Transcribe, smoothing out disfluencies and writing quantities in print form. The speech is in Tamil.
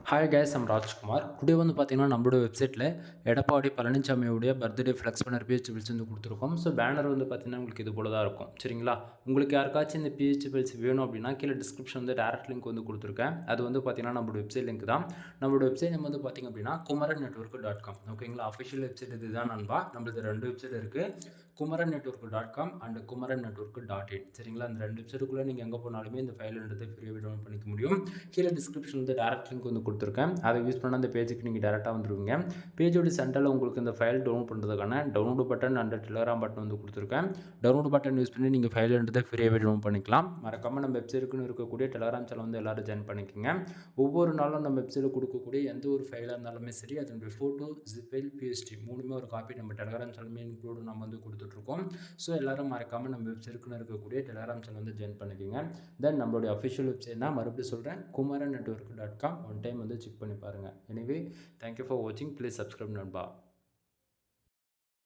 Hi guys, I'm Rajkumar. Today வந்து பார்த்தீங்கன்னா நம்மளோட வெப்சைட்டில் எடப்பாடி பழனிசாமியுடைய பர்த்டே ஃப்ளெக்ஸ் பேனர் பிஹெச்பிஎல்ஸ் வந்து கொடுத்துருக்கோம். ஸோ பேனர் வந்து பார்த்தீங்கன்னா உங்களுக்கு இது போல தான் இருக்கும். சரிங்களா? உங்களுக்கு யாருக்காச்சும் இந்த பிஹெச்பிஎல்ஸ் வேணும் அப்படின்னா கீழே டிஸ்கிரிப்ஷன் வந்து டேரக்ட் லிங்க் வந்து கொடுத்துருக்கேன். அது வந்து பார்த்தீங்கன்னா நம்மளோட வெப்சைட் லிங்க் தான். நம்மளோட வெப்சைட் நம்ம வந்து பார்த்தீங்க அப்படின்னா kumaran.network.com. ஓகேங்களா? அஃபிஷியல் வெப்சைட் இதுதான் நண்பா. நம்மளுக்கு 2 வெப்சைட் இருக்குது. kumarannetwork.com and kumarannetwork.in. சரிங்களா? அந்த 2 வெப்சைட்டுக்குள்ளே நீங்கள் எங்கே போனாலுமே இந்த ஃபைல் எடுத்து ஃப்ரீயாக டவுன்லோட் பண்ணிக்க முடியும். கீழே டிஸ்கிரிப்ஷன் வந்து டேரக்ட் லிங்க் வந்து கொடுத்துருக்கேன். அதை யூஸ் பண்ணால் அந்த பேஜுக்கு நீங்கள் டேரெக்டாக வந்துடுவீங்க. பேஜோட சென்டரில் உங்களுக்கு இந்த ஃபைல் டவுன்லோட் பண்ணுறதுக்கான download button and Telegram button வந்து கொடுத்துருக்கேன். டவுன்லோட் பட்டன் யூஸ் பண்ணி நீங்கள் ஃபைல் எடுத்து ஃப்ரீயாகவே டவுன்லோட் பண்ணிக்கலாம். மறக்காமல் நம்ம வெப்சைட்டுக்குன்னு இருக்கக்கூடிய டெலகிராம் சேனல் வந்து எல்லோரும் ஜாயின் பண்ணிக்கோங்க. ஒவ்வொரு நாளும் நம்ம வெப்சைட்டில் கொடுக்கக்கூடிய எந்த ஒரு ஃபைலாக இருந்தாலுமே சரி, அதனுடைய ஃபோட்டோ, ஜிப் ஃபைல், பிஎஸ்டி மூணுமே ஒரு காப்பி நம்ம டெலகிராம் சேனலுமே இன்க்ளூடு நம்ம வந்து கொடுத்துட்ருக்கோம். ஸோ எல்லோரும் மறக்காமல் நம்ம வெப்சைட்டுக்குன்னு இருக்கக்கூடிய டெலகிராம் சேனல் வந்து ஜாயின் பண்ணிக்கோங்க. தென் நம்மளுடைய அஃபிஷியல் வெப்சைட் நான் மறுபடியும் சொல்கிறேன், kumarannetwork.com. ஒன் டைம் வந்து செக் பண்ணி பாருங்கள். எனிவே, தேங்க்யூ ஃபார் வாட்சிங். ப்ளீஸ் சப்ஸ்கிரைப் நண்பா.